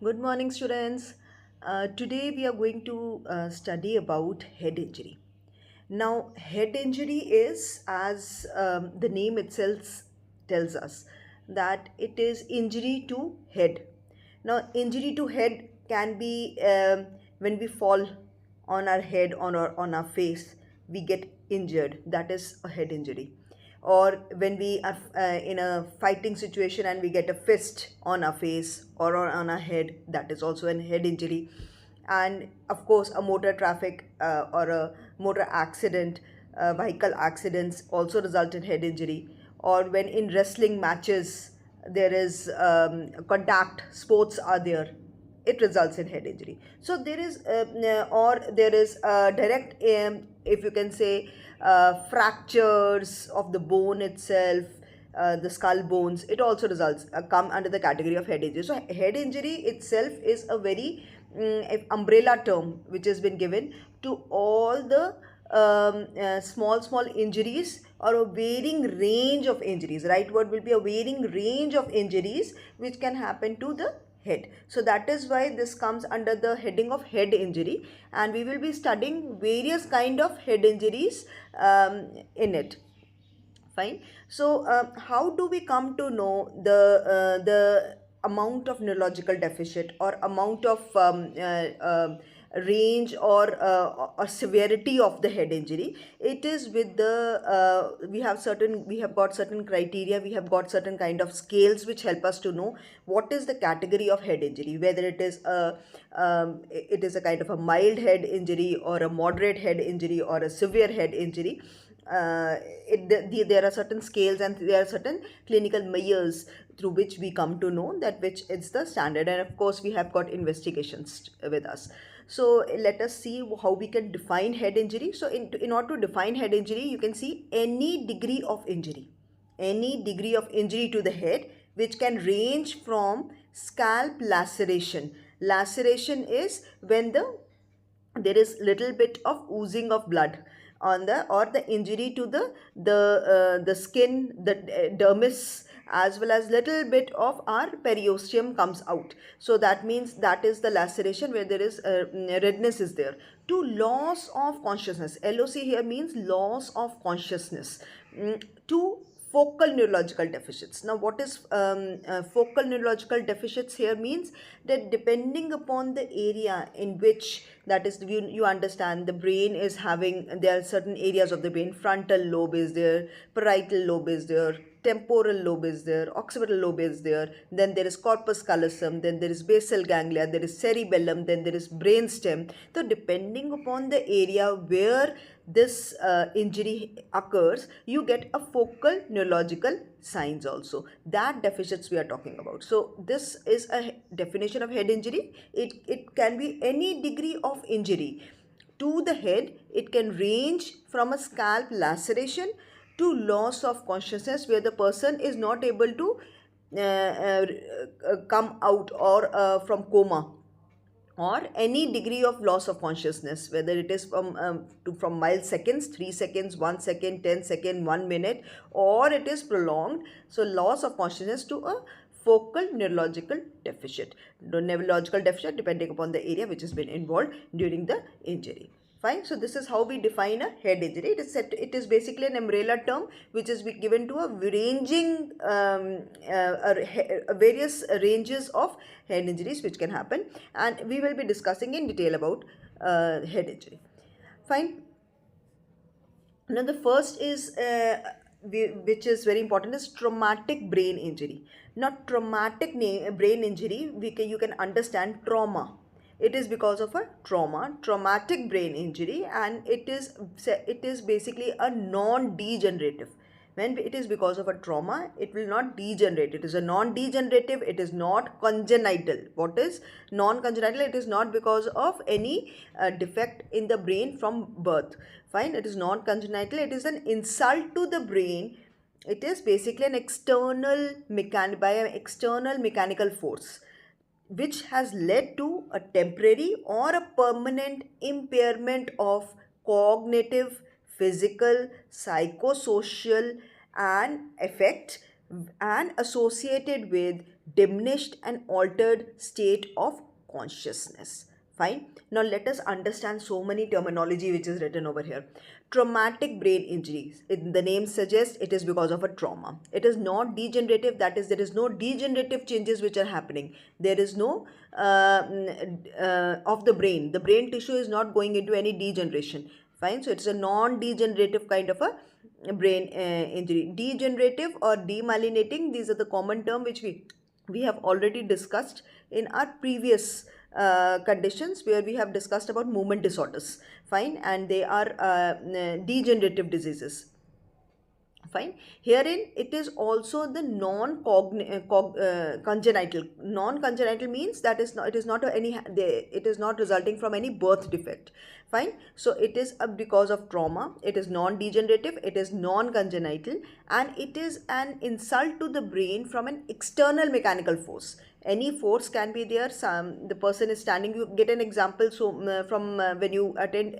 Good morning, students. Today we are going to study about head injury. Now, head injury is, as the name itself tells us, that it is injury to head. Now, injury to head can be when we fall on our head, on our face, we get injured. That is a head injury. Or when we are in a fighting situation and we get a fist on our face or on our head, that is also an head injury. And of course, a motor traffic or a motor accident, vehicle accidents also result in head injury. Or when in wrestling matches there is contact sports are there, it results in head injury. So there is or there is direct if you can say fractures of the bone itself, the skull bones, it also results come under the category of head injury. So head injury itself is a very umbrella term which has been given to all the small injuries, or a varying range of injuries. Right word will be a varying range of injuries which can happen to the head. So that is why this comes under the heading of head injury, and we will be studying various kind of head injuries in it. Fine. So how do we come to know the amount of neurological deficit, or amount of range, or severity of the head injury? It is with the we have got certain criteria, we have got certain kind of scales which help us to know what is the category of head injury, whether it is a kind of a mild head injury, or a moderate head injury, or a severe head injury. There are certain scales and there are certain clinical measures through which we come to know that which is the standard. And of course we have got investigations with us. So let us see how we can define head injury. So in order to define head injury, you can see any degree of injury, to the head, which can range from scalp laceration. Laceration is when there is little bit of oozing of blood on the, or the injury to the skin, the dermis, as well as little bit of our periosteum comes out. So that means that is the laceration where there is redness is there. To loss of consciousness, LOC here means loss of consciousness. To focal neurological deficits. Now what is focal neurological deficits here means that depending upon the area in which, that is, you understand, the brain is having, there are certain areas of the brain, frontal lobe is there, parietal lobe is there, temporal lobe is there, occipital lobe is there, then there is corpus callosum, then there is basal ganglia, there is cerebellum, then there is brainstem. So depending upon the area where this injury occurs, you get a focal neurological signs also. That deficits we are talking about. So this is a definition of head injury. It can be any degree of injury to the head. It can range from a scalp laceration to loss of consciousness, where the person is not able to come out, or from coma, or any degree of loss of consciousness, whether it is from mild seconds, 3 seconds, 1 second, 10 second, 1 minute, or it is prolonged. So loss of consciousness to a focal neurological deficit. The neurological deficit depending upon the area which has been involved during the injury. Fine. So this is how we define a head injury. It is basically an umbrella term which is given to a ranging various ranges of head injuries which can happen, and we will be discussing in detail about head injury. Fine. Now the first is which is very important, is traumatic brain injury. Now traumatic brain injury, you can understand trauma. It is because of a traumatic brain injury, and it is basically a non-degenerative. When it is because of a trauma, it will not degenerate. It is a non-degenerative. It is not congenital. What is non-congenital? It is not because of any defect in the brain from birth. Fine. It is non-congenital. It is an insult to the brain. It is basically an by an external mechanical force, which has led to a temporary or a permanent impairment of cognitive, physical, psychosocial and affect, and associated with diminished and altered state of consciousness. Fine. Now let us understand so many terminology which is written over here. Traumatic brain injuries. The name suggests it is because of a trauma. It is not degenerative. That is, there is no degenerative changes which are happening. There is no of the brain. The brain tissue is not going into any degeneration. Fine. So it's a non-degenerative kind of a brain injury. Degenerative or demyelinating. These are the common term which we have already discussed in our previous conditions, where we have discussed about movement disorders. Fine. And they are degenerative diseases. Fine. Herein it is also the congenital. Non-congenital means that is not, it is not it is not resulting from any birth defect. Fine. So it is because of trauma. It is non-degenerative, it is non-congenital, and it is an insult to the brain from an external mechanical force. Any force can be there. The person is standing. You get an example. So from when you attend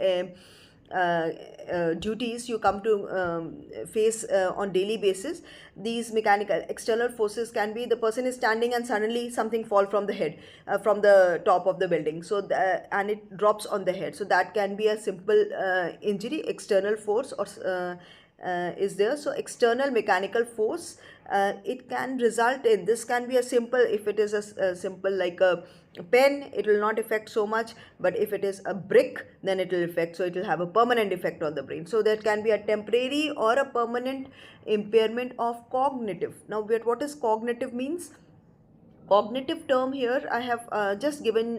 duties you come to face on daily basis, these mechanical external forces can be, the person is standing and suddenly something fall from the head, from the top of the building, so and it drops on the head. So that can be a simple injury. External force or is there. So external mechanical force, it can result in, this can be a simple, if it is a simple like a pen, it will not affect so much, but if it is a brick, then it will affect, so it will have a permanent effect on the brain. So there can be a temporary or a permanent impairment of cognitive. Now what is cognitive means? Cognitive term here I have just given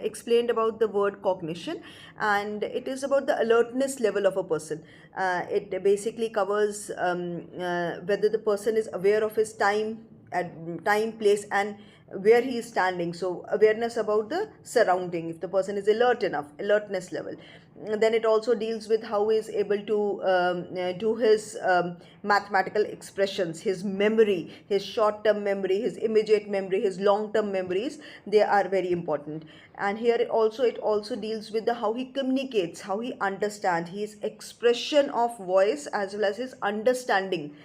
explained about the word cognition, and it is about the alertness level of a person. It basically covers whether the person is aware of his time, place, and where he is standing. So awareness about the surrounding, if the person is alert enough, alertness level. Then it also deals with how he is able to do his mathematical expressions, his memory, his short-term memory, his immediate memory, his long-term memories. They are very important. And here it also deals with the how he communicates, how he understands, his expression of voice as well as his understanding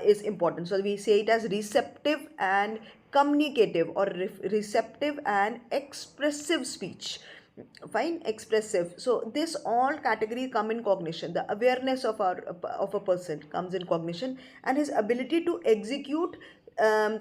is important. So we say it as receptive and communicative, or receptive and expressive speech. Fine. Expressive. So this all category come in cognition. The awareness of a person comes in cognition, and his ability to execute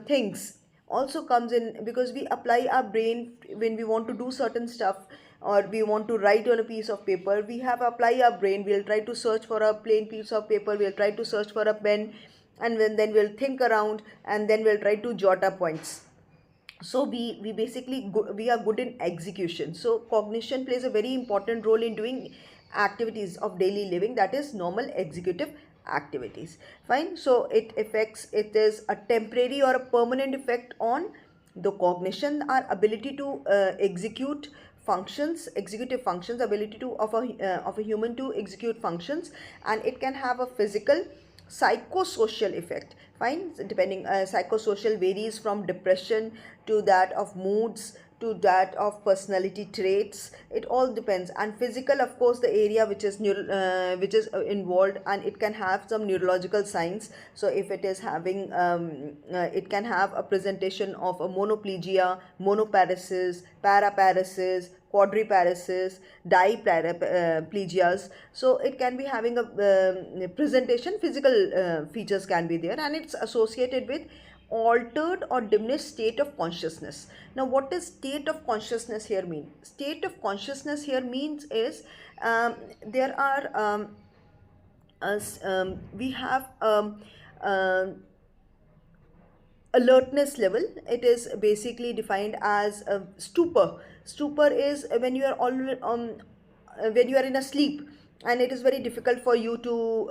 things also comes in, because we apply our brain when we want to do certain stuff, or we want to write on a piece of paper. We have apply our brain. We'll try to search for a plain piece of paper, we'll try to search for a pen, and then we'll think around, and then we'll try to jot up points. So we basically we are good in execution. So cognition plays a very important role in doing activities of daily living, that is normal executive activities. Fine. So it is a temporary or a permanent effect on the cognition, our ability to execute functions, executive functions, ability to of a human to execute functions. And it can have a physical, psychosocial effect. Fine. Depending, psychosocial varies from depression to that of moods to that of personality traits. It all depends. And physical, of course, the area which is involved, and it can have some neurological signs. So if it is having it can have a presentation of a monoplegia, monoparesis, paraparesis, quadriparesis, diplegias. So it can be having a presentation, physical features can be there, and it's associated with altered or diminished state of consciousness. Now what does state of consciousness here mean? State of consciousness here means is there are we have alertness level. It is basically defined as stupor. Stupor is when you are already when you are in a sleep, and it is very difficult for you to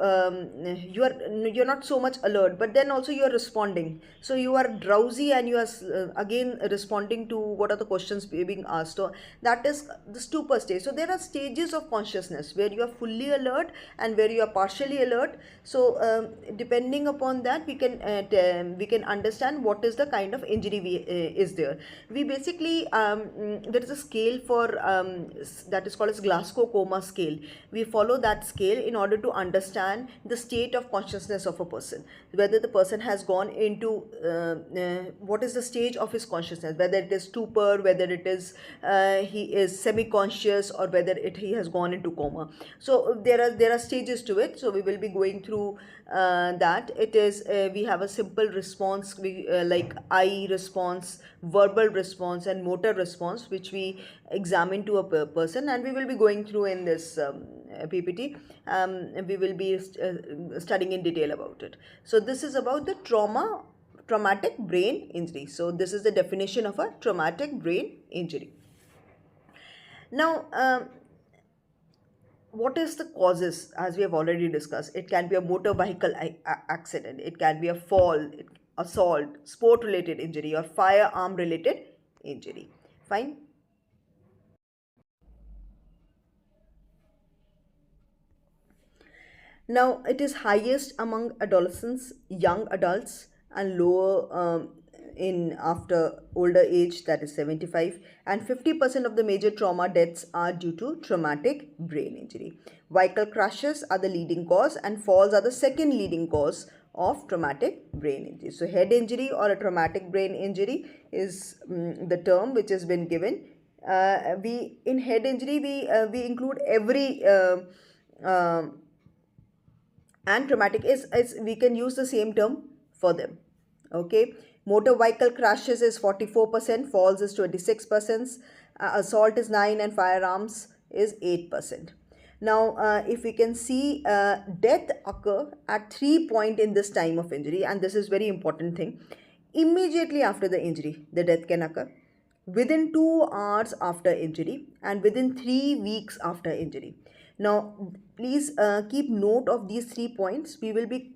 you're not so much alert, but then also you are responding. So you are drowsy, and you are again responding to what are the questions being asked. So that is the stupor stage. So there are stages of consciousness where you are fully alert and where you are partially alert. So depending upon that, we can understand what is the kind of injury is there. We basically there is a scale for that is called as Glasgow Coma scale. We follow follow that scale in order to understand the state of consciousness of a person, whether the person has gone into what is the stage of his consciousness, whether it is stupor, whether it is he is semi-conscious, or whether he has gone into coma. So there are stages to it, so we will be going through that. It is we have a simple response, like eye response, verbal response, and motor response, which we examine to a person, and we will be going through in this PPT. We will be studying in detail about it. So this is about the traumatic brain injury. So this is the definition of a traumatic brain injury. Now, what is the causes? As we have already discussed, it can be a motor vehicle accident, it can be a fall, assault, sport related injury, or firearm related injury. Fine. Now, it is highest among adolescents, young adults, and lower in after older age, that is 75, and 50% of the major trauma deaths are due to traumatic brain injury. Vehicle crashes are the leading cause, and falls are the second leading cause of traumatic brain injury. So head injury or a traumatic brain injury is the term which has been given. We in head injury we include every and traumatic is we can use the same term for them. Okay, motor vehicle crashes is 44%, falls is 26%, assault is 9%, and firearms is 8%. Now, if we can see, death occur at 3 points in this time of injury, and this is very important thing. Immediately after the injury, the death can occur. Within 2 hours after injury, and within 3 weeks after injury. Now, please keep note of these 3 points. We will be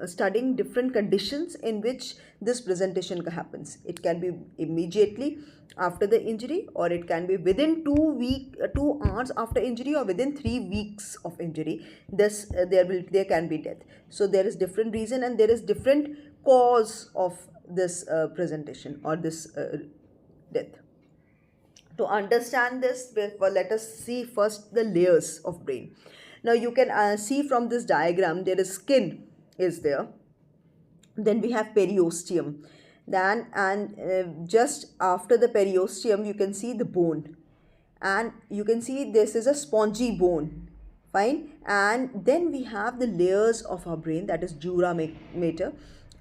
studying different conditions in which this presentation happens. It can be immediately after the injury, or it can be within 2 hours after injury, or within 3 weeks of injury. This there can be death. So there is different reason, and there is different cause of this presentation or this death. To understand this, let us see first the layers of brain. Now you can see from this diagram, there is skin is there. Then we have periosteum. Then just after the periosteum, you can see the bone. And you can see this is a spongy bone. Fine. And then we have the layers of our brain, that is dura mater,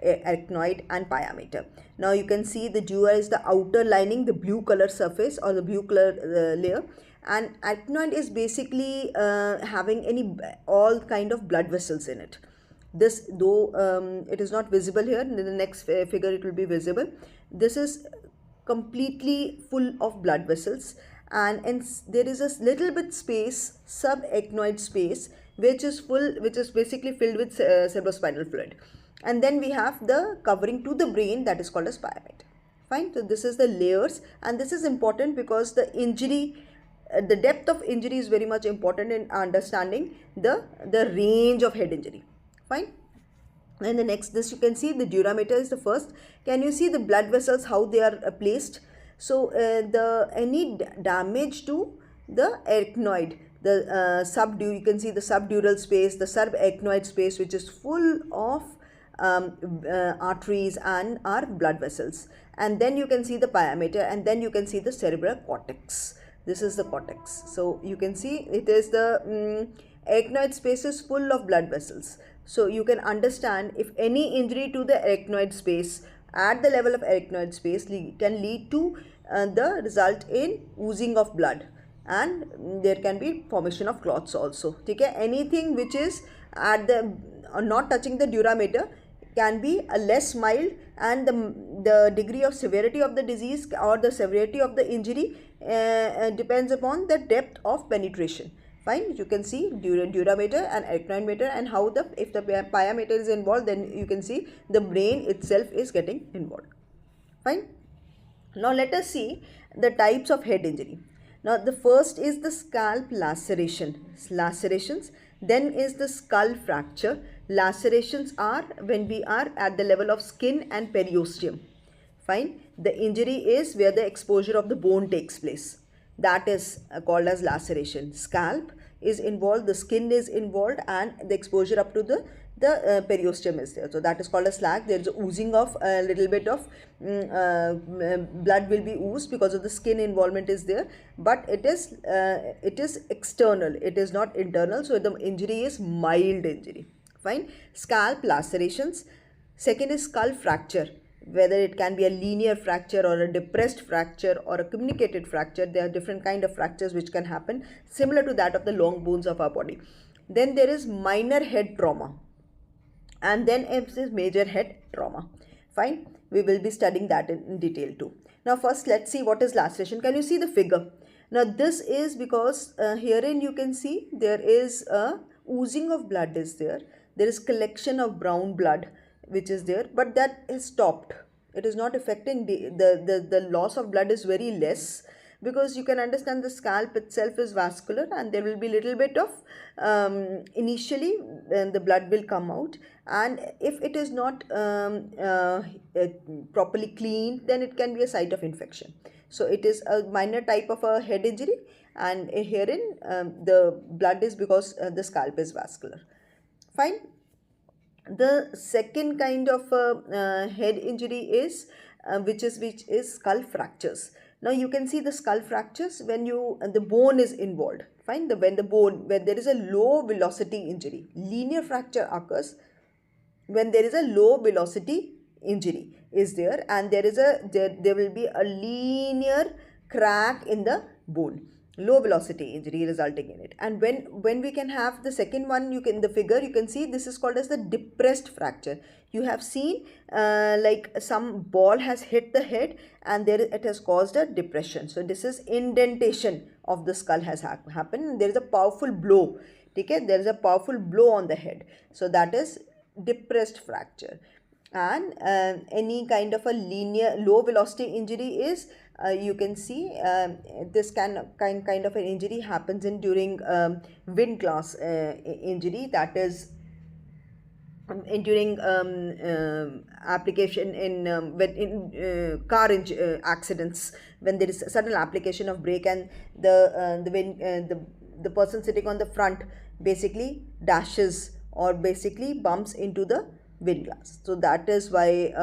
arachnoid, and pia mater. Now you can see the dura is the outer lining, the blue color surface or the blue color layer, and arachnoid is basically having all kind of blood vessels in it. This, though it is not visible here, in the next figure it will be visible. This is completely full of blood vessels, and there is a little bit space, subarachnoid space, which is basically filled with cerebrospinal fluid. And then we have the covering to the brain, that is called as pia mater. Fine. So this is the layers, and this is important because the injury, the depth of injury is very much important in understanding the range of head injury. Fine. And the next, this you can see the dura mater is the first. Can you see the blood vessels, how they are placed? So any damage to the arachnoid, the you can see the subdural space, the subarachnoid space, which is full of arteries and our blood vessels. And then you can see the pia mater, and then you can see the cerebral cortex. This is the cortex. So you can see it is the arachnoid space is full of blood vessels. So you can understand if any injury to the arachnoid space at the level of arachnoid space can lead to the result in oozing of blood, and there can be formation of clots also. Okay? Anything which is at the not touching the dura mater can be a less mild, and the degree of severity of the disease or the severity of the injury depends upon the depth of penetration. Fine. You can see dura mater and arachnoid mater, and how if the pia mater is involved, then you can see the brain itself is getting involved. Fine. Now let us see the types of head injury. Now the first is the scalp lacerations. Then is the skull fracture. Lacerations are when we are at the level of skin and periosteum. Fine. The injury is where the exposure of the bone takes place. That is called as laceration. Scalp is involved, the skin is involved, and the exposure up to the periosteum is there. So that is called a slag. There is a oozing of a little bit of blood will be oozed because of the skin involvement is there, but it is external, it is not internal. So the injury is mild injury. Fine. Scalp lacerations. Second is skull fracture, whether it can be a linear fracture or a depressed fracture or a communicated fracture. There are different kind of fractures which can happen, similar to that of the long bones of our body. Then there is minor head trauma, and then it is major head trauma. Fine. We will be studying that in detail too. Now first let's see what is laceration. Can you see the figure? Now this is because herein you can see there is a oozing of blood is there. There is collection of brown blood which is there, but that is stopped. It is not affecting the loss of blood is very less, because you can understand the scalp itself is vascular, and there will be little bit of initially the blood will come out, and if it is not properly cleaned, then it can be a site of infection. So it is a minor type of a head injury, and herein the blood is because the scalp is vascular. Fine. The second kind of head injury is which is skull fractures. Now you can see the skull fractures when the bone is involved. Fine. When there is a low velocity injury. Linear fracture occurs when there is a low velocity injury is there, and there will be a linear crack in the bone. Low velocity injury resulting in it. And when we can have the second one, the figure you can see this is called as the depressed fracture. You have seen like some ball has hit the head, and it has caused a depression. So this is indentation of the skull has happened. There is a powerful blow. Okay, there is a powerful blow on the head. So that is depressed fracture. And any kind of a linear low velocity injury is you can see this kind of an injury happens during wind glass injury, that is during application in car accidents, when there is sudden application of brake, and the person sitting on the front basically dashes or basically bumps into the wind glass. So that is why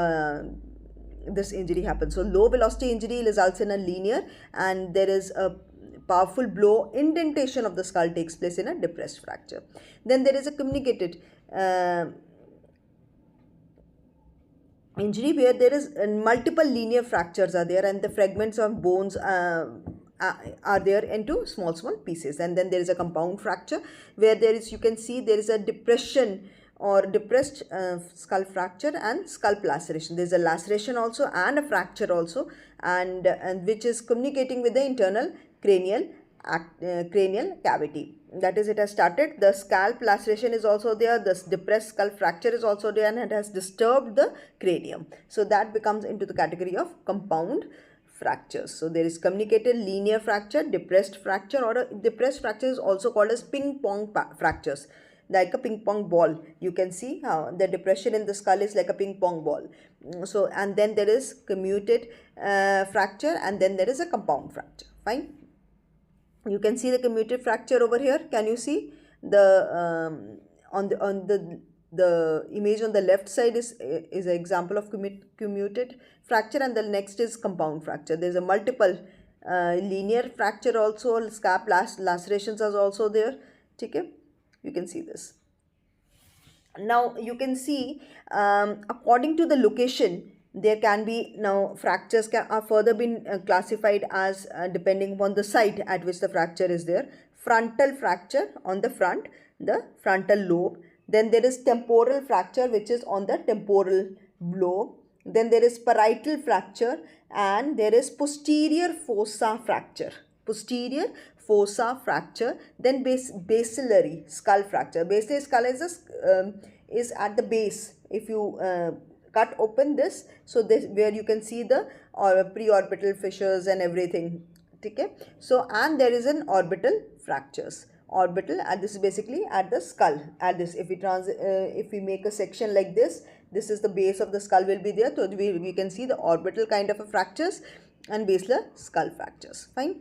this injury happens. So low velocity injury results in a linear, and there is a powerful blow, indentation of the skull takes place in a depressed fracture. Then there is a communicated injury where there is multiple linear fractures are there, and the fragments of bones are there into small pieces. And then there is a compound fracture where you can see there is a depression or depressed skull fracture and scalp laceration. There is a laceration also and a fracture also, and which is communicating with the internal cranial cavity. That is, it has started. The scalp laceration is also there. The depressed skull fracture is also there, and it has disturbed the cranium. So that becomes into the category of compound fractures. So there is communicated linear fracture, depressed fracture, or a depressed fracture is also called as ping pong fractures. Like a ping pong ball, you can see how the depression in the skull is like a ping pong ball. So, and then there is comminuted fracture, and then there is a compound fracture. Fine. You can see the comminuted fracture over here. Can you see the on the image on the left side is an example of comminuted fracture, and the next is compound fracture. There is a multiple linear fracture also. Scalp lacerations are also there. Okay. You can see this. Now you can see according to the location, there can be now fractures are further been classified as depending upon the site at which the fracture is there. Frontal fracture on the front, the frontal lobe. Then there is temporal fracture, which is on the temporal lobe. Then there is parietal fracture, and there is posterior fossa fracture. Posterior fossa fracture. Then basilar skull fracture. Basilar skull is at the base. If you cut open this, so this where you can see the preorbital fissures and everything. Okay. So, and there is an orbital fractures. Orbital, and this is basically at the skull. At this, if we make a section like this, this is the base of the skull will be there. So we can see the orbital kind of a fractures and basilar skull fractures. Fine.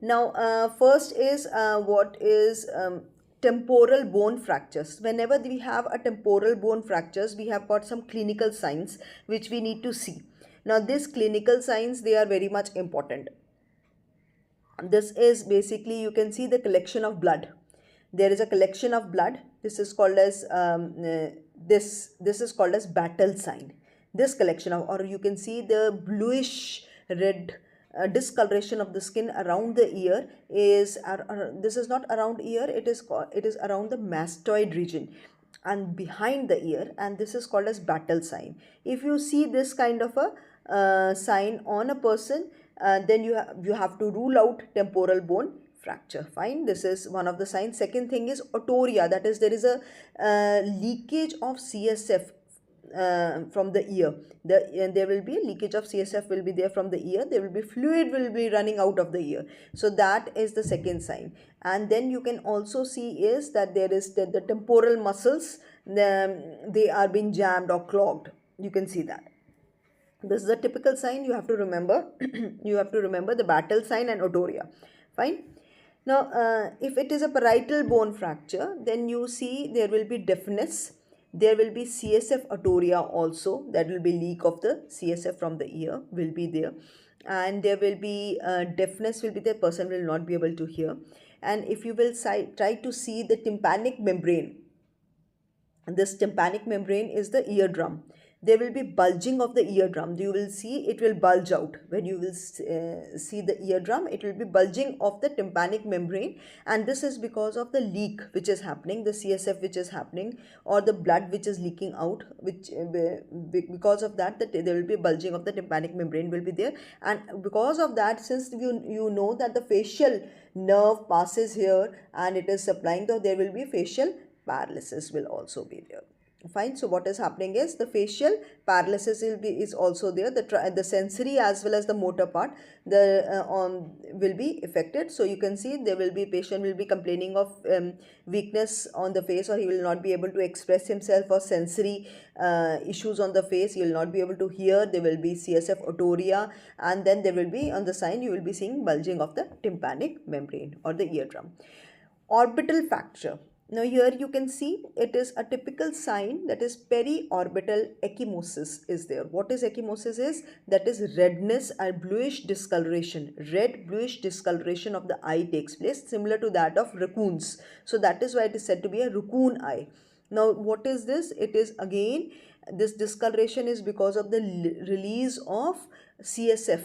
Now, first is what is temporal bone fractures. Whenever we have a temporal bone fractures, we have got some clinical signs which we need to see. Now, these clinical signs, they are very much important. This is basically, you can see the collection of blood. There is a collection of blood. This is called as this is called as battle sign. This collection of, or you can see the bluish red discoloration of the skin around the ear is this is not around ear, it is around the mastoid region and behind the ear, and this is called as battle sign. If you see this kind of a sign on a person, then you have to rule out temporal bone fracture. Fine, this is one of the signs. Second thing is otorrhea, that is there is a leakage of CSF from the ear. There will be a leakage of CSF will be there from the ear. There will be fluid will be running out of the ear. So that is the second sign. And then you can also see is that there is the temporal muscles, they are being jammed or clogged. You can see that. This is a typical sign you have to remember. You have to remember the battle sign and otorrhea. Fine. Now, if it is a parietal bone fracture, then you see there will be deafness. There will be CSF otorrhea also. That will be leak of the CSF from the ear will be there. And there will be deafness will be there. Person will not be able to hear. And if you will try to see the tympanic membrane, this tympanic membrane is the eardrum. There will be bulging of the eardrum. You will see it will bulge out. When you will see the eardrum, it will be bulging of the tympanic membrane, and this is because of the leak which is happening, the CSF which is happening, or the blood which is leaking out, which because of that there will be bulging of the tympanic membrane will be there. And because of that, since you know that the facial nerve passes here and it is supplying, so there will be facial paralysis will also be there. Fine. So what is happening is the facial paralysis is also there. The sensory as well as the motor part will be affected. So you can see there will be patient will be complaining of weakness on the face, or he will not be able to express himself, or sensory issues on the face. He will not be able to hear. There will be CSF otorrhea, and then there will be on the sign you will be seeing bulging of the tympanic membrane or the eardrum. Orbital fracture. Now here you can see it is a typical sign, that is periorbital ecchymosis is there. What is ecchymosis is? That is redness and bluish discoloration. Red bluish discoloration of the eye takes place, similar to that of raccoons. So that is why it is said to be a raccoon eye. Now what is this? It is again, this discoloration is because of the release of CSF.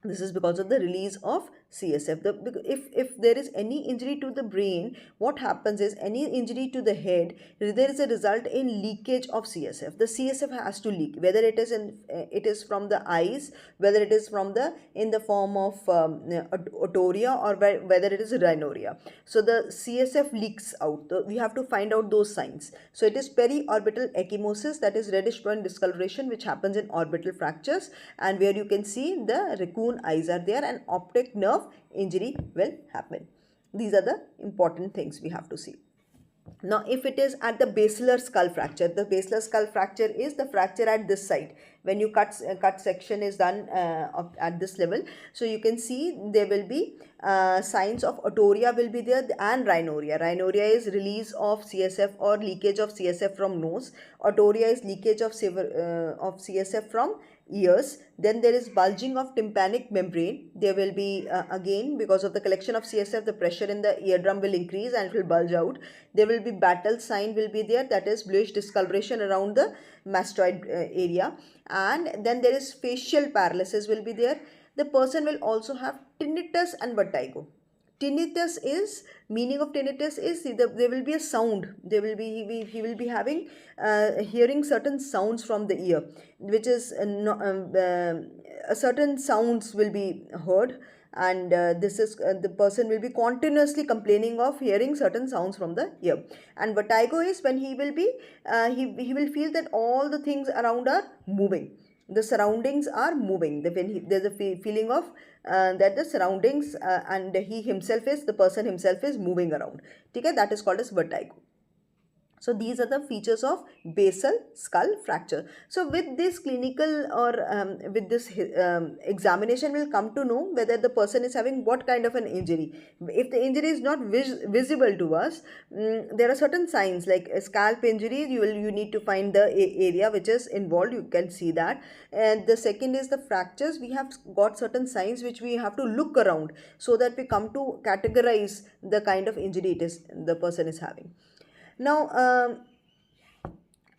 This is because of the release of CSF. If there is any injury to the brain, what happens is any injury to the head, there is a result in leakage of CSF. The CSF has to leak, whether it is from the eyes, whether it is from in the form of otorrhea, or whether it is rhinorrhea. So the CSF leaks out. We have to find out those signs. So it is periorbital ecchymosis, that is reddish brown discoloration, which happens in orbital fractures, and where you can see the raccoon eyes are there, and optic nerve injury will happen. These are the important things we have to see. Now, if it is at the basilar skull fracture, the basilar skull fracture is the fracture at this side. When you cut section is done at this level, so you can see there will be signs of otorrhea will be there, and rhinorrhea. Rhinorrhea is release of CSF or leakage of CSF from nose. Otorrhea is leakage of CSF from ears. Then there is bulging of tympanic membrane. There will be again, because of the collection of CSF, the pressure in the eardrum will increase and it will bulge out. There will be battle sign will be there, that is bluish discoloration around the mastoid area. And then there is facial paralysis will be there. The person will also have tinnitus and vertigo. Tinnitus is, meaning of tinnitus is there will be a sound. There will be he will be having hearing certain sounds from the ear, which is certain sounds will be heard, and this is the person will be continuously complaining of hearing certain sounds from the ear. And vertigo is when he will be he will feel that all the things around are moving. The surroundings are moving. There's a feeling of that the surroundings and the person himself is moving around. Okay, that is called as vertigo. So these are the features of basal skull fracture. So with this clinical or with this examination, we'll come to know whether the person is having what kind of an injury. If the injury is not visible to us, there are certain signs like a scalp injury. You need to find the area which is involved. You can see that. And the second is the fractures. We have got certain signs which we have to look around so that we come to categorize the kind of injury it is the person is having. Now,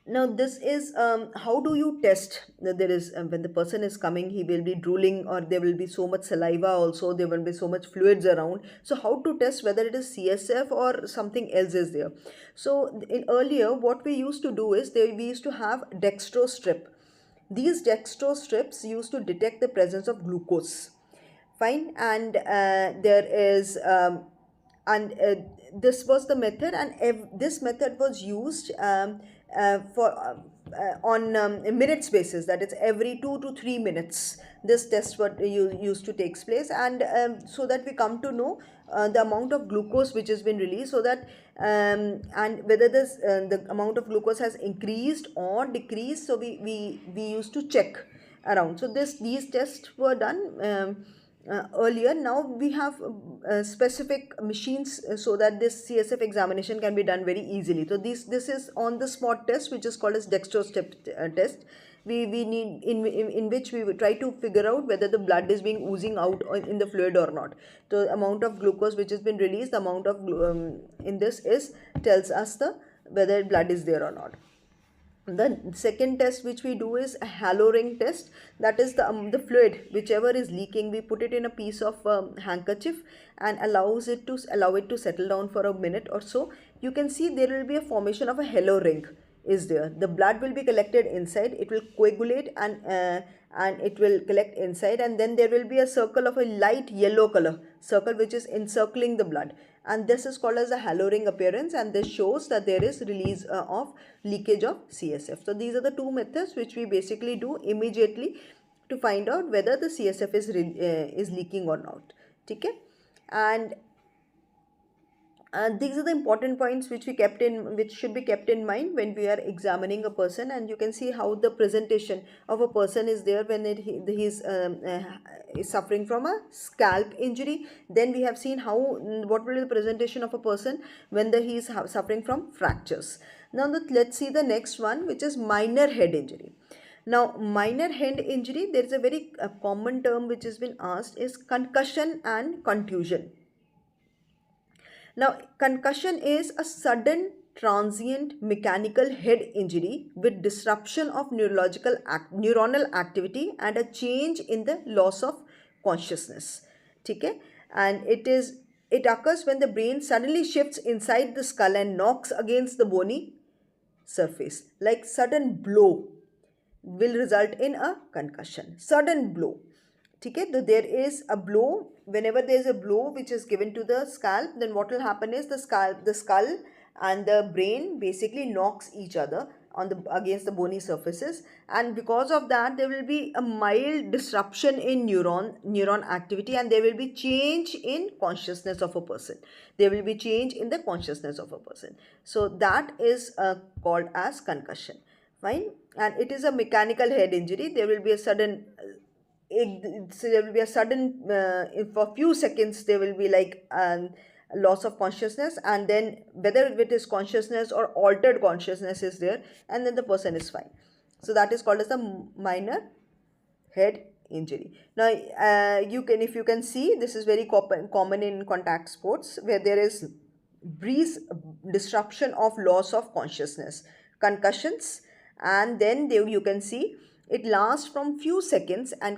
now this is how do you test that there is when the person is coming, he will be drooling or there will be so much saliva, also there will be so much fluids around. So how to test whether it is CSF or something else is there? So in earlier, what we used to do is we used to have dextro strip. These dextro strips used to detect the presence of glucose. Fine. And there is and this was the method, and this method was used for on a minutes basis, that is every 2 to 3 minutes this test what used to takes place. And so that we come to know the amount of glucose which has been released, so that and whether this the amount of glucose has increased or decreased. So we used to check around. So these tests were done earlier. Now we have specific machines so that this CSF examination can be done very easily. So this is on the spot test, which is called as dextrostep test. We need in which we will try to figure out whether the blood is being oozing out in the fluid or not. The amount of glucose which has been released, the amount of in this is tells us the whether blood is there or not. The second test which we do is a halo ring test. That is the fluid whichever is leaking, we put it in a piece of handkerchief and allow it to settle down for a minute or so. You can see there will be a formation of a halo ring is there. The blood will be collected inside, it will coagulate and it will collect inside, and then there will be a circle of a light yellow color circle which is encircling the blood, and this is called as a halo ring appearance, and this shows that there is release of leakage of CSF. So these are the two methods which we basically do immediately to find out whether the CSF is leaking or not. Okay? And these are the important points which should be kept in mind when we are examining a person. And you can see how the presentation of a person is there when he is suffering from a scalp injury. Then we have seen what will be the presentation of a person when he is suffering from fractures. Now let's see the next one, which is minor head injury. Now, minor head injury, there is a very common term which has been asked, is concussion and contusion. Now, concussion is a sudden transient mechanical head injury with disruption of neuronal activity and a change in the loss of consciousness. Okay? And it occurs when the brain suddenly shifts inside the skull and knocks against the bony surface. Like sudden blow will result in a concussion. Sudden blow. Okay, so there is a blow. Whenever there is a blow which is given to the scalp, then what will happen is the skull and the brain basically knocks each other against the bony surfaces, and because of that there will be a mild disruption in neuron activity, and there will be change in consciousness of a person. There will be change in the consciousness of a person. So that is called as concussion. Fine, and it is a mechanical head injury. There will be a sudden for few seconds there will be like loss of consciousness, and then whether it is consciousness or altered consciousness is there, and then the person is fine. So that is called as the minor head injury. Now if you can see, this is very common in contact sports where there is brief disruption of loss of consciousness, concussions, and then you can see it lasts from few seconds and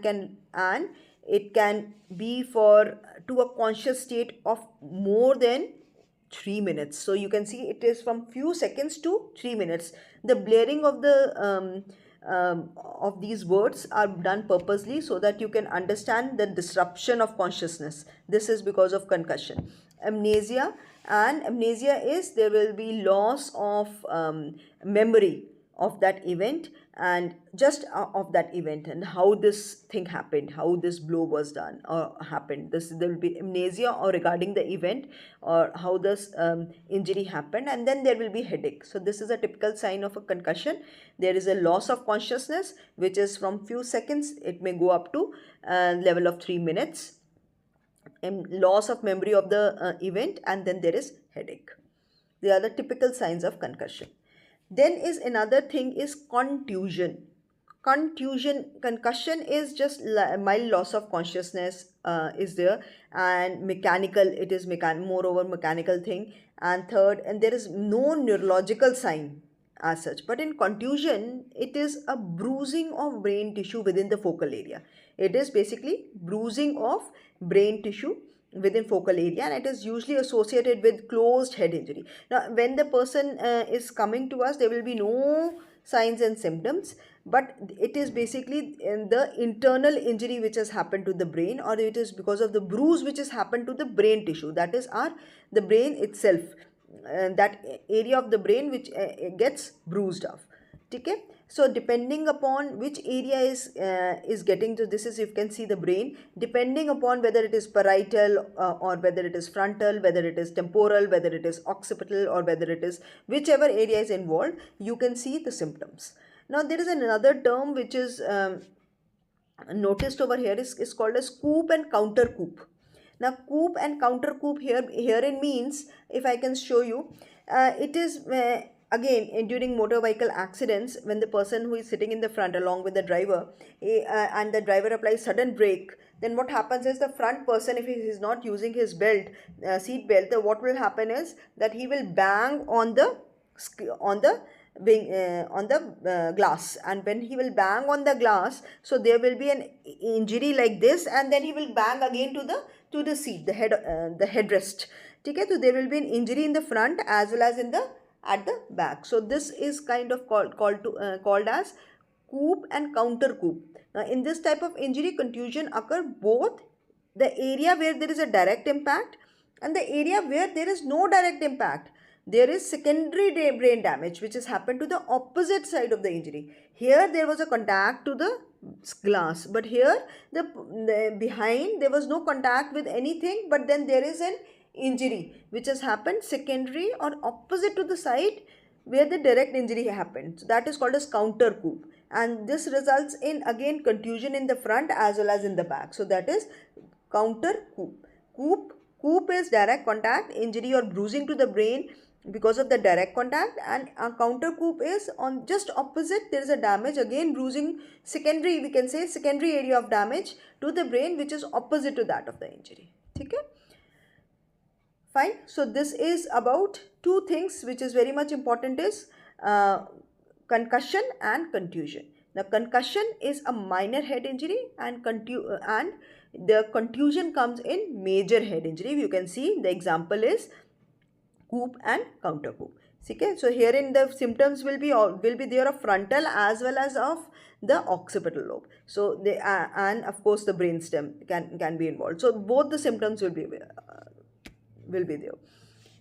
it can be to a conscious state of more than 3 minutes. So you can see it is from few seconds to 3 minutes. The blaring of the of these words are done purposely so that you can understand the disruption of consciousness. This is because of concussion. Amnesia is there will be loss of memory of that event, and just of that event and how this thing happened, how this blow was done or happened. This there will be amnesia or regarding the event or how this injury happened, and then there will be headache. So this is a typical sign of a concussion. There is a loss of consciousness, which is from few seconds, it may go up to level of 3 minutes, and loss of memory of the event, and then there is headache. They are the typical signs of concussion. Then is another thing is contusion. Concussion is just mild loss of consciousness is there, and mechanical, it is moreover mechanical thing. And third, and there is no neurological sign as such. But in contusion, it is a bruising of brain tissue within the focal area. It is basically bruising of brain tissue within focal area, and it is usually associated with closed head injury. Now when the person is coming to us, there will be no signs and symptoms, but it is basically in the internal injury which has happened to the brain, or it is because of the bruise which has happened to the brain tissue, that is the brain itself, that area of the brain which gets bruised off. Okay, so depending upon which area is getting to, this is, you can see the brain, depending upon whether it is parietal or whether it is frontal, whether it is temporal, whether it is occipital, or whether it is whichever area is involved, you can see the symptoms. Now there is another term which is noticed over here, is called as coup and counter coup. Now coup and counter coup herein means, if I can show you, it is again during motor vehicle accidents, when the person who is sitting in the front along with the driver, and the driver applies sudden brake, then what happens is the front person, if he is not using his belt, seat belt, what will happen is that he will bang on the glass, and when he will bang on the glass, so there will be an injury like this, and then he will bang again to the seat, the headrest. Okay, so there will be an injury in the front as well as in the at the back. So this is kind of called as coup and counter coup. Now in this type of injury, contusion occur both the area where there is a direct impact and the area where there is no direct impact. There is secondary brain damage which has happened to the opposite side of the injury. Here there was a contact to the glass, but here the behind there was no contact with anything, but then there is an injury which has happened secondary or opposite to the side where the direct injury happened. So that is called as counter coup, and this results in again contusion in the front as well as in the back. So that is counter coup. Coup is direct contact, injury or bruising to the brain because of the direct contact, and a counter coup is on just opposite, there is a damage, again bruising, secondary, we can say secondary area of damage to the brain which is opposite to that of the injury. Okay, fine. So this is about two things which is very much important, is concussion and contusion. Now concussion is a minor head injury, and the contusion comes in major head injury. You can see the example is coup and counter coup. Okay, so herein the symptoms will be there of frontal as well as of the occipital lobe. So they and of course the brainstem can be involved. So both the symptoms will be there.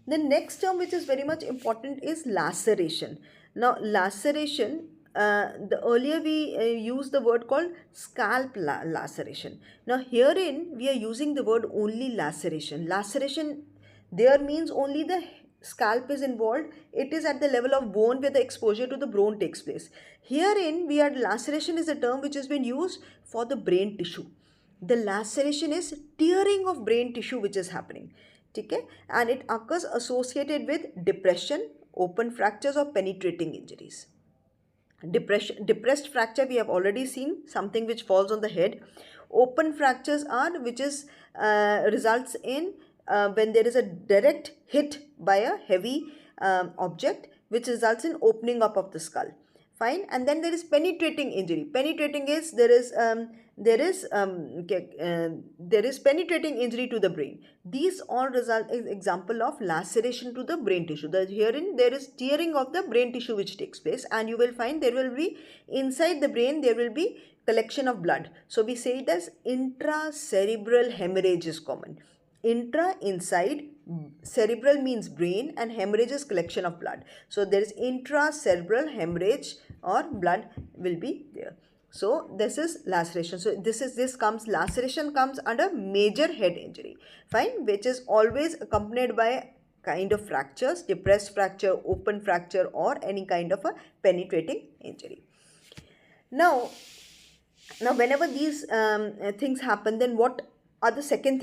The next term which is very much important is laceration. Now laceration, the earlier we used the word called scalp laceration. Now herein we are using the word only laceration. Laceration there means only the scalp is involved. It is at the level of bone where the exposure to the bone takes place. Herein laceration is a term which has been used for the brain tissue. The laceration is tearing of brain tissue which is happening. Okay? And it occurs associated with depression, open fractures or penetrating injuries. Depressed fracture we have already seen, something which falls on the head. Open fractures are results in when there is a direct hit by a heavy object which results in opening up of the skull. Fine. And then there is penetrating injury. Penetrating is there is penetrating injury to the brain. These all result is example of laceration to the brain tissue. Herein there is tearing of the brain tissue which takes place, and you will find there will be inside the brain there will be collection of blood. So we say it as intracerebral hemorrhage is common. Intra, inside, cerebral means brain, and hemorrhage is collection of blood. So there is intracerebral hemorrhage or blood will be there. So this is laceration. So laceration comes under major head injury. Fine, which is always accompanied by kind of fractures, depressed fracture, open fracture, or any kind of a penetrating injury. Now, whenever these things happen, then what are the second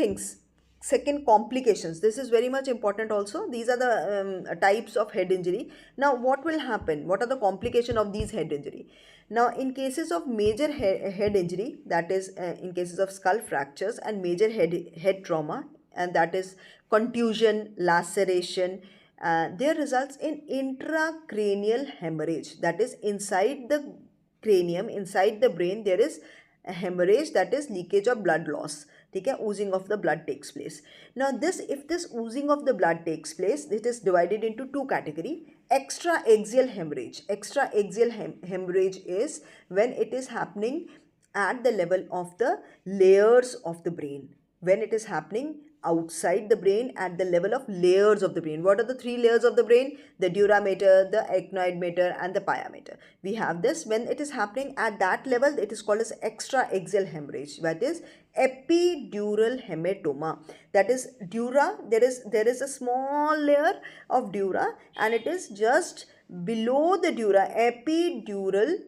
complications? This is very much important also. These are the types of head injury. Now what will happen? What are the complication of these head injury? Now in cases of major head injury, that is in cases of skull fractures and major head trauma, and that is contusion, laceration, there results in intracranial hemorrhage, that is inside the cranium, inside the brain there is a hemorrhage, that is leakage of blood loss. Okay, oozing of the blood takes place. Now if this oozing of the blood takes place, it is divided into two category. Extraaxial hemorrhage. Extraaxial hemorrhage is when it is happening at the level of the layers of the brain. When it is happening outside the brain at the level of layers of the brain. What are the three layers of the brain? The dura mater, the arachnoid mater, and the pia mater. We have this. When it is happening at that level, it is called as extraaxial hemorrhage. That is epidural hematoma. That is dura. There is a small layer of dura, and it is just below the dura, epidural,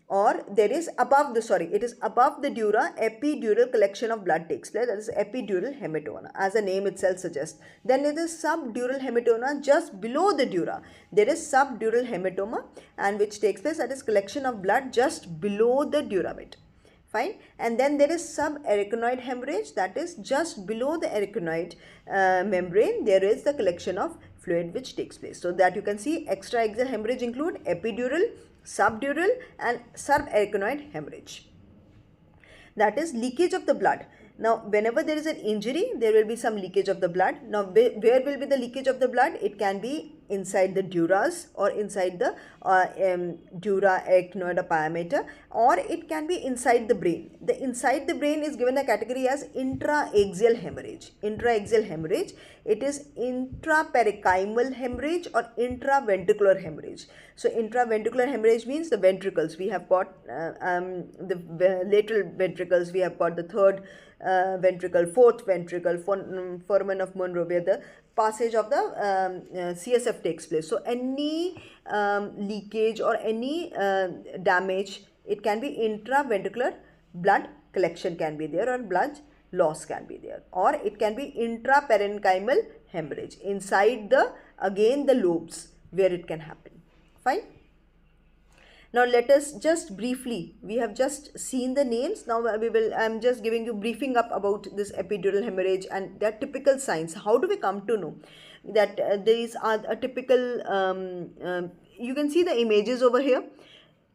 or there is above the, it is above the dura, epidural collection of blood takes place, that is epidural hematoma, as the name itself suggests. Then it is subdural hematoma, just below the dura. There is subdural hematoma, and which takes place, that is collection of blood just below the dura mater. Fine. And then there is subarachnoid hemorrhage, that is just below the arachnoid membrane, there is the collection of fluid which takes place. So that you can see extraaxial hemorrhage include epidural, subdural, and subarachnoid hemorrhage. That is leakage of the blood. Now whenever there is an injury, there will be some leakage of the blood. Now where will be the leakage of the blood? It can be inside the duras or inside the dura, arachnoid, or pia mater, or it can be inside the brain. The inside the brain is given a category as intraaxial hemorrhage. Intraaxial hemorrhage, it is intraparenchymal hemorrhage or intraventricular hemorrhage. So intraventricular hemorrhage means the ventricles. We have got the lateral ventricles, we have got the third ventricle, fourth ventricle, foramen of Monro, where the passage of the CSF takes place. So any leakage or any damage, it can be intraventricular blood collection can be there, or blood loss can be there, or it can be intraparenchymal hemorrhage inside the, again, the lobes where it can happen. Fine. Now let us just briefly, we have just seen the names. Now I'm just giving you briefing up about this epidural hemorrhage and their typical signs. How do we come to know that these are a typical, you can see the images over here.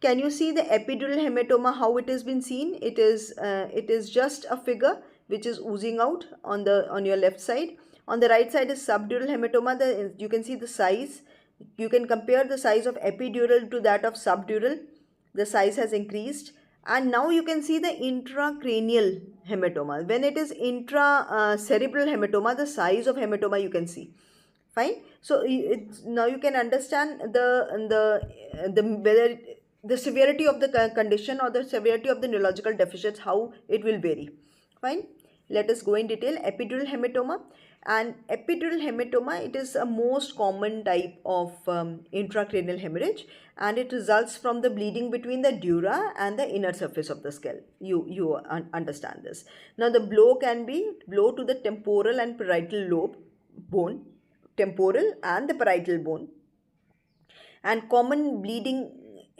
Can you see the epidural hematoma, how it has been seen? It is just a figure which is oozing out on your left side. On the right side is subdural hematoma. You can see the size. You can compare the size of epidural to that of subdural. The size has increased. And now you can see the intracranial hematoma. When it is intracerebral hematoma, the size of hematoma you can see. Fine. So now you can understand whether the severity of the condition or the severity of the neurological deficits, how it will vary. Fine. Let us go in detail. Epidural hematoma. And epidural hematoma, it is a most common type of intracranial hemorrhage, and it results from the bleeding between the dura and the inner surface of the skull. You understand this. Now the blow can be blow to the temporal and parietal lobe bone, temporal and the parietal bone. And common bleeding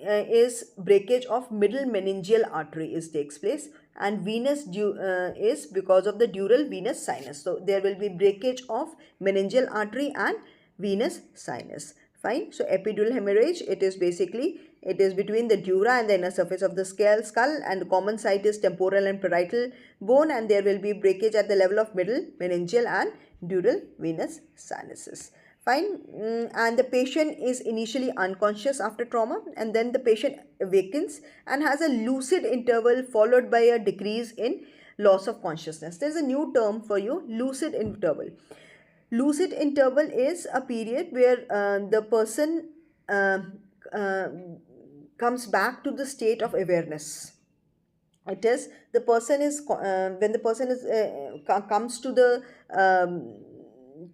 is breakage of middle meningeal artery takes place, and venous is because of the dural venous sinus. So there will be breakage of meningeal artery and venous sinus. Fine. So epidural hemorrhage, it is between the dura and the inner surface of the skull, and the common site is temporal and parietal bone, and there will be breakage at the level of middle meningeal and dural venous sinuses. Fine. And the patient is initially unconscious after trauma, and then the patient awakens and has a lucid interval followed by a decrease in loss of consciousness. There's a new term for you, lucid interval. Lucid interval is a period where the person uh, uh, comes back to the state of awareness. It is the person is when the person is comes to the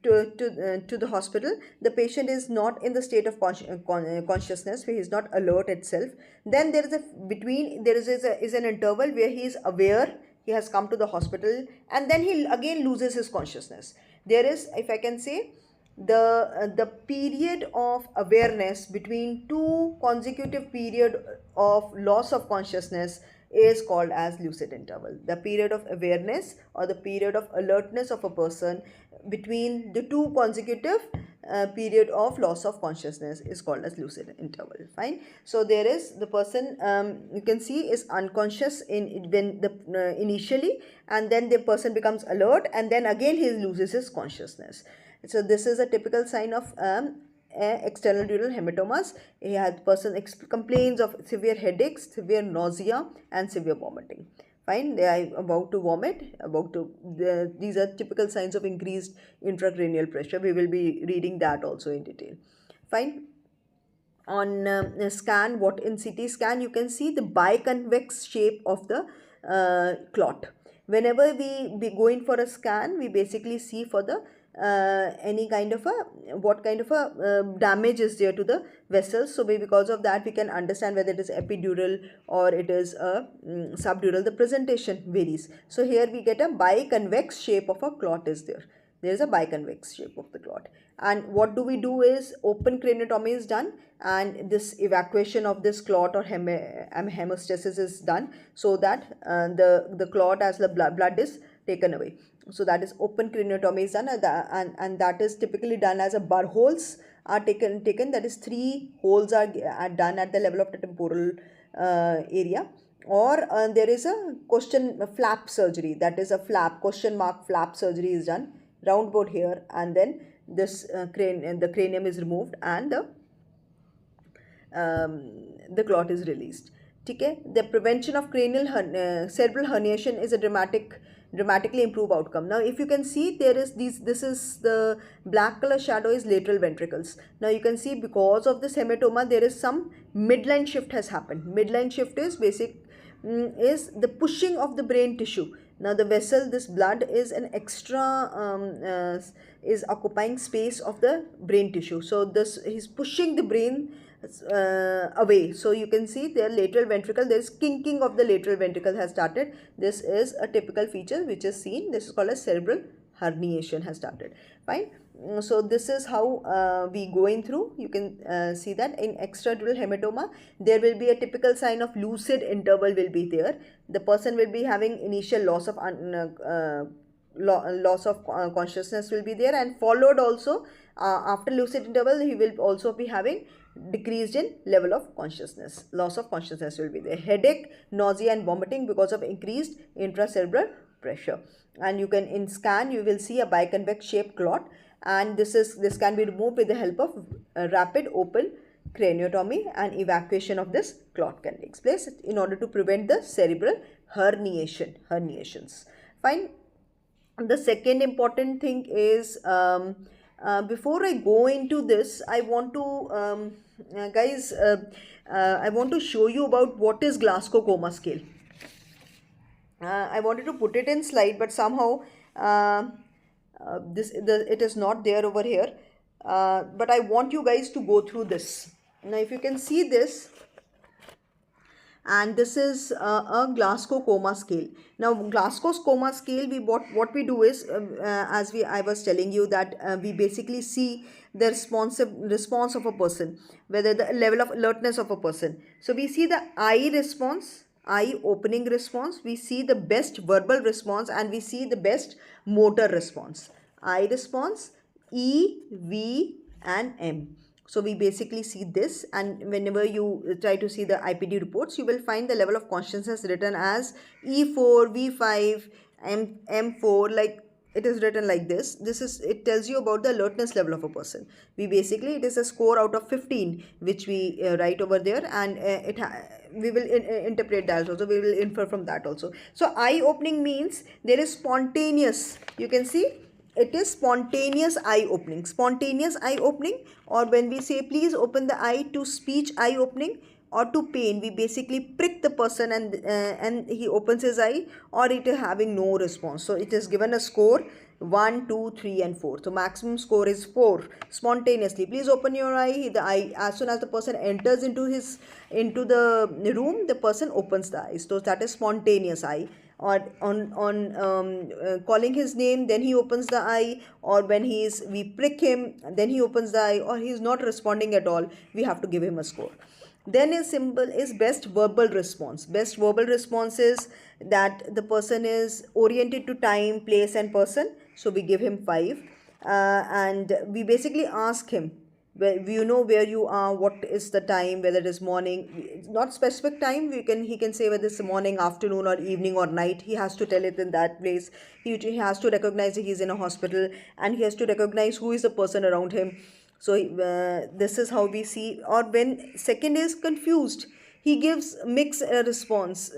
to the hospital, the patient is not in the state of consciousness, where he is not alert itself. Then there is a between, there is an interval where he is aware he has come to the hospital, and then he again loses his consciousness. There is, if I can say, the period of awareness between two consecutive period of loss of consciousness is called as lucid interval. The period of awareness or the period of alertness of a person between the two consecutive period of loss of consciousness is called as lucid interval. Fine. So there is the person, you can see, is unconscious in when the initially, and then the person becomes alert, and then again he loses his consciousness. So this is a typical sign of external dural hematomas. The person complains of severe headaches, severe nausea, and severe vomiting. Fine, they are about to vomit, these are typical signs of increased intracranial pressure. We will be reading that also in detail. Fine. On scan, what in CT scan, you can see the biconvex shape of the clot. Whenever we go in for a scan, we basically see for the any kind of a what kind of a damage is there to the vessels. So because of that we can understand whether it is epidural or it is a subdural. The presentation varies. So here we get a biconvex shape of a clot is there. There is a biconvex shape of the clot. And what do we do is open craniotomy is done, and this evacuation of this clot or hemostasis is done, so that the clot as the blood is taken away. So that is open craniotomy is done, and that is typically done as a burr holes are taken, that is 3 holes are done at the level of the temporal area. Or there is a flap surgery, that is a flap, question mark flap surgery is done round about here, and then this the cranium is removed, and the clot is released. Okay? The prevention of cerebral herniation is a dramatically improved outcome. Now if you can see, there is this is the black color shadow is lateral ventricles. Now you can see because of this hematoma there is some midline shift has happened. Midline shift is is the pushing of the brain tissue. Now the vessel, this blood is an extra is occupying space of the brain tissue. So this is pushing the brain away. So you can see their lateral ventricle, there is kinking of the lateral ventricle has started. This is a typical feature which is seen. This is called as cerebral herniation has started. Fine. So this is how we going through. You can see that in extradural hematoma there will be a typical sign of lucid interval will be there. The person will be having initial loss of consciousness will be there, and followed also after lucid interval he will also be having decreased in level of consciousness. Loss of consciousness will be there. Headache, nausea and vomiting because of increased intracerebral pressure. And you can, in scan you will see a biconvex shaped clot, and this can be removed with the help of rapid open craniotomy, and evacuation of this clot can take place in order to prevent the cerebral herniations. Fine. The second important thing is, before I go into this, I want to guys I want to show you about what is Glasgow Coma Scale. I wanted to put it in slide, but somehow it is not there over here, but I want you guys to go through this. Now if you can see this, and this is a Glasgow Coma Scale. Now Glasgow's Coma Scale, what we do is, as I was telling you that we basically see the response of a person, whether the level of alertness of a person. So we see the eye response, eye opening response, we see the best verbal response, and we see the best motor response. Eye response, E, V and M. So we basically see this, and whenever you try to see the IPD reports, you will find the level of consciousness written as E4, V5, M4, like it is written like this. It tells you about the alertness level of a person. We basically, it is a score out of 15 which we write over there, and we will interpret that also, we will infer from that also. So eye opening means there is spontaneous, you can see it is spontaneous eye opening, spontaneous eye opening. Or when we say please open the eye, to speech eye opening, or to pain, we basically prick the person and he opens his eye, or it is having no response. So it is given a score 1, 2, 3 and 4. So maximum score is 4. Spontaneously, please open your eye. The eye, as soon as the person enters into the room, the person opens the eyes. So that is spontaneous eye. Or on calling his name, then he opens the eye. Or when we prick him, then he opens the eye. Or he is not responding at all, we have to give him a score. Then his symbol is best verbal response. Best verbal response is that the person is oriented to time, place and person, so we give him 5. And we basically ask him, you know where you are, what is the time, whether it is morning, not specific time, he can say whether it's morning, afternoon or evening or night. He has to tell it in that place. He has to recognize that he's in a hospital, and he has to recognize who is the person around him. So this is how we see. Or when second is confused, he gives mixed response.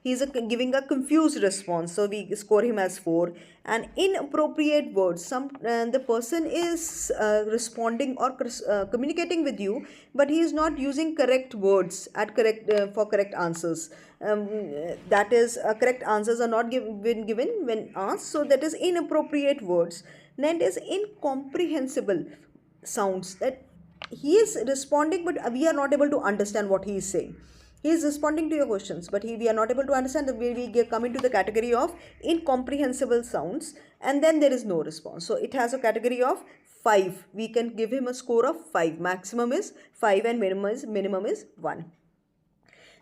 He's giving a confused response, so we score him as 4. And inappropriate words, the person is responding or communicating with you, but he is not using correct words at correct for correct answers. That is, correct answers are not been given when asked, so that is inappropriate words. Then it is incomprehensible sounds, that he is responding but we are not able to understand what he is saying. He is responding to your questions, but we are not able to understand. We come into the category of incomprehensible sounds, and then there is no response. So it has a category of 5. We can give him a score of 5. Maximum is 5 and minimum is 1.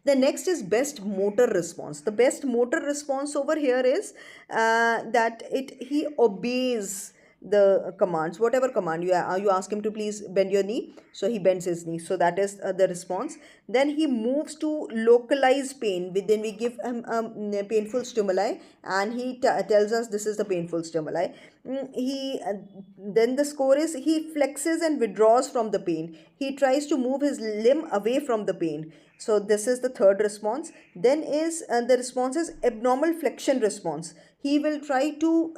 The next is best motor response. The best motor response over here is that he obeys the commands, whatever command you ask him to please bend your knee, so he bends his knee. So that is the response. Then he moves to localize pain. Then we give him painful stimuli, and he tells us this is the painful stimuli. Then the score is he flexes and withdraws from the pain. He tries to move his limb away from the pain. So this is the third response. Then is the response is abnormal flexion response. He will try to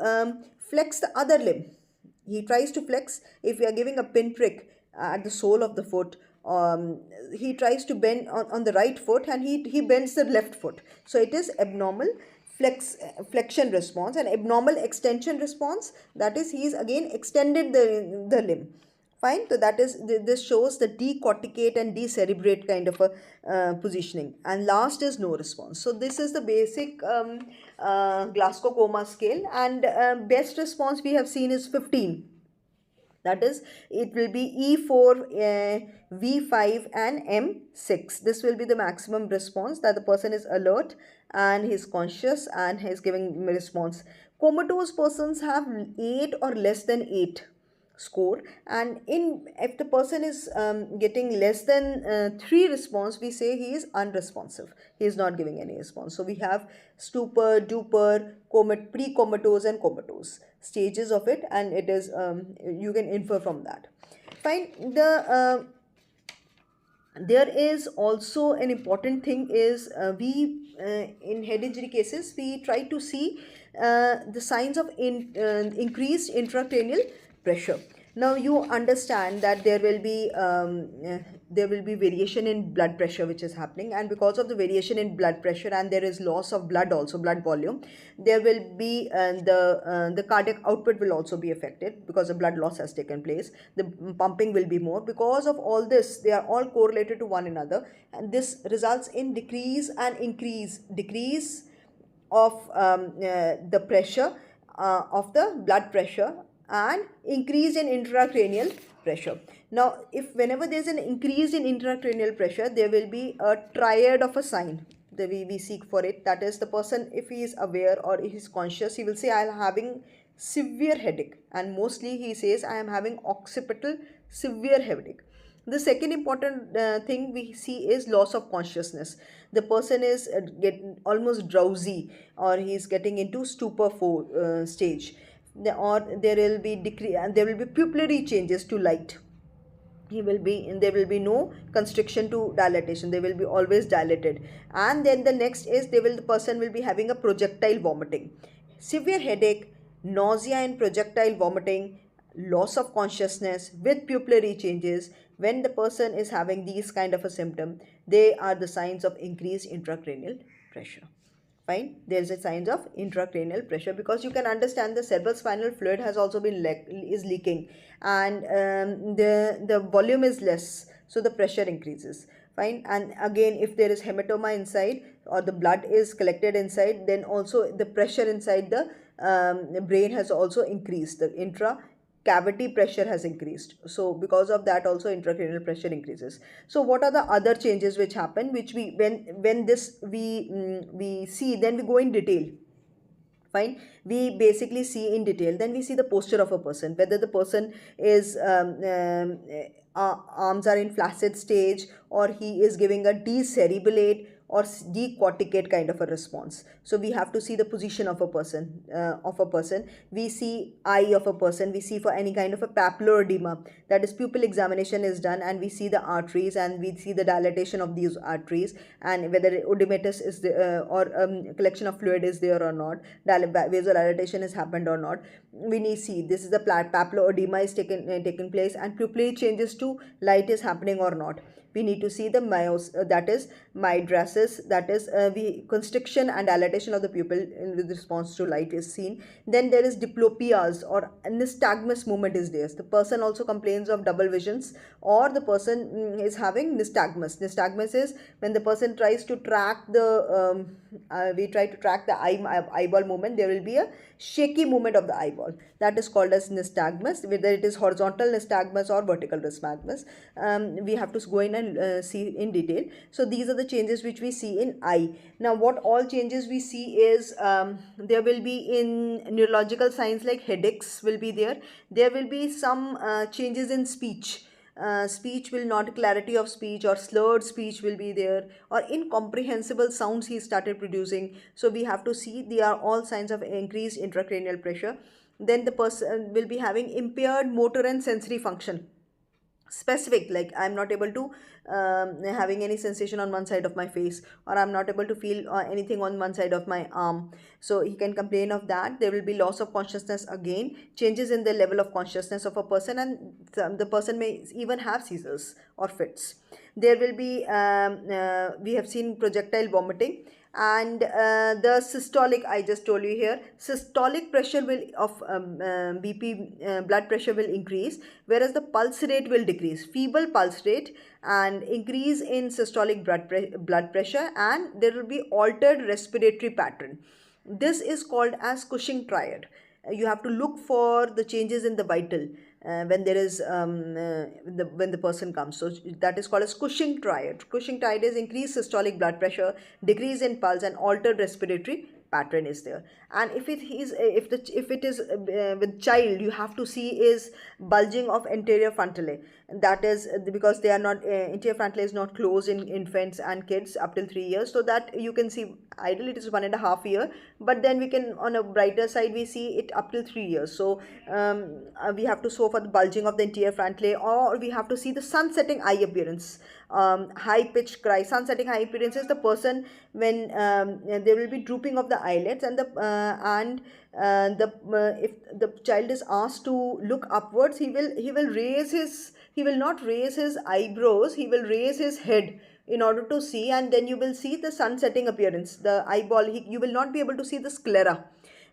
flex the other limb. He tries to flex. If we are giving a pinprick at the sole of the foot, he tries to bend on the right foot, and he bends the left foot. So it is abnormal flexion response. And abnormal extension response, that is, he is again extended the limb. Fine. So that is, this shows the decorticate and decerebrate kind of a positioning. And last is no response. So this is the basic Glasgow Coma scale. And best response we have seen is 15. That is, it will be E4, V5 and M6. This will be the maximum response, that the person is alert and he is conscious and he is giving response. Comatose persons have 8 or less than 8 score, and if the person is getting less than 3 response, we say he is unresponsive, he is not giving any response. So we have stupor, duper, pre-comatose and comatose stages of it, and it is you can infer from that. Fine. There is also an important thing is in head injury cases we try to see the signs of increased intracranial pressure. Now you understand that there will be variation in blood pressure which is happening, and because of the variation in blood pressure, and there is loss of blood also, blood volume, there will be the cardiac output will also be affected because the blood loss has taken place. The pumping will be more. Because of all this, they are all correlated to one another, and this results in decrease of the pressure of the blood pressure, and increase in intracranial pressure. Now, whenever there is an increase in intracranial pressure, there will be a triad of a sign that we seek for it. That is, the person, if he is aware or he is conscious, he will say, I am having severe headache, and mostly he says, I am having occipital severe headache. The second important thing we see is loss of consciousness. The person is get almost drowsy, or he's getting into stupor stage. Or there will be there will be pupillary changes to light. He will be there will be no constriction to dilatation, they will be always dilated. And then the next is the person will be having a projectile vomiting, severe headache, nausea and projectile vomiting, loss of consciousness with pupillary changes. When the person is having these kind of a symptom, they are the signs of increased intracranial pressure. Fine, there is a signs of intracranial pressure, because you can understand the cerebral spinal fluid has also been is leaking, and the volume is less, so the pressure increases. Fine, and again, if there is hematoma inside, or the blood is collected inside, then also the pressure inside the brain has also increased, the intra cavity pressure has increased, so because of that also intracranial pressure increases. So what are the other changes which happen, which we when this we see, then we go in detail. Fine, we basically see in detail, then we see the posture of a person, whether the person is arms are in flaccid stage, or he is giving a decerebellate or decorticate kind of a response. So we have to see the position of a person, we see eye of a person, we see for any kind of a papular edema, that is pupil examination is done, and we see the arteries, and we see the dilatation of these arteries, and whether odematous is the or collection of fluid is there or not, vasodilatation has happened or not. We need see this is the papular edema is taken place, and pupillary changes to light is happening or not. We need to see the that is mydriasis, that is we constriction and dilatation of the pupil with response to light is seen. Then there is diplopias or nystagmus movement is there. The person also complains of double visions, or the person is having nystagmus. Nystagmus is when the person tries to track the we try to track the eyeball movement, there will be a shaky movement of the eyeball, that is called as nystagmus, whether it is horizontal nystagmus or vertical nystagmus. We have to go in and see in detail. So these are the changes which we see in eye. Now what all changes we see is there will be in neurological signs like headaches will be there. There will be some changes in speech. Speech will not, clarity of speech or slurred speech will be there, or incomprehensible sounds he started producing. So we have to see, they are all signs of increased intracranial pressure. Then the person will be having impaired motor and sensory function, specific, like I'm not able to having any sensation on one side of my face, or I'm not able to feel anything on one side of my arm. So he can complain of that. There will be loss of consciousness, again changes in the level of consciousness of a person, and the person may even have seizures or fits. There will be we have seen projectile vomiting, and the systolic, I just told you here, systolic pressure will of BP blood pressure will increase, whereas the pulse rate will decrease, feeble pulse rate, and increase in systolic blood pressure, and there will be altered respiratory pattern. This is called as Cushing triad. You have to look for the changes in the vital when there is when the person comes. So that is called as Cushing triad. Cushing triad is increased systolic blood pressure, decrease in pulse, and altered respiratory pattern is there. And if it is if it is with child, you have to see is bulging of anterior frontale. That is because they are not anterior frontale is not closed in infants and kids up till 3 years, so that you can see ideally it is 1.5 year, but then we can, on a brighter side, we see it up till 3 years. So we have to show for the bulging of the anterior frontale, or we have to see the sun setting eye appearance. High pitched cry, sun setting eye appearance is the person when there will be drooping of the eyelids, and the if the child is asked to look upwards, he will not raise his eyebrows, he will raise his head in order to see, and then you will see the sun setting appearance, the eyeball, you will not be able to see the sclera,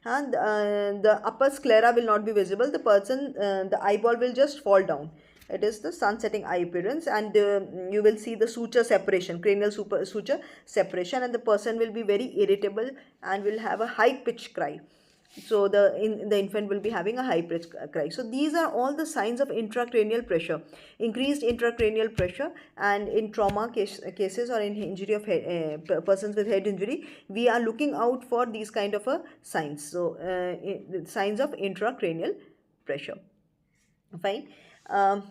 and the upper sclera will not be visible, the person the eyeball will just fall down. It is the sun setting eye appearance, and you will see the suture separation, cranial suture separation, and the person will be very irritable and will have a high pitched cry. So the infant will be having a high pitched cry. So these are all the signs of intracranial pressure, increased intracranial pressure. And in trauma cases, or in injury of head, persons with head injury, we are looking out for these kind of signs. So signs of intracranial pressure. Fine. um,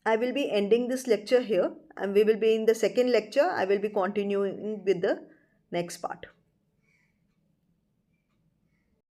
I will be ending this lecture here, and we will be in the second lecture. I will be continuing with the next part.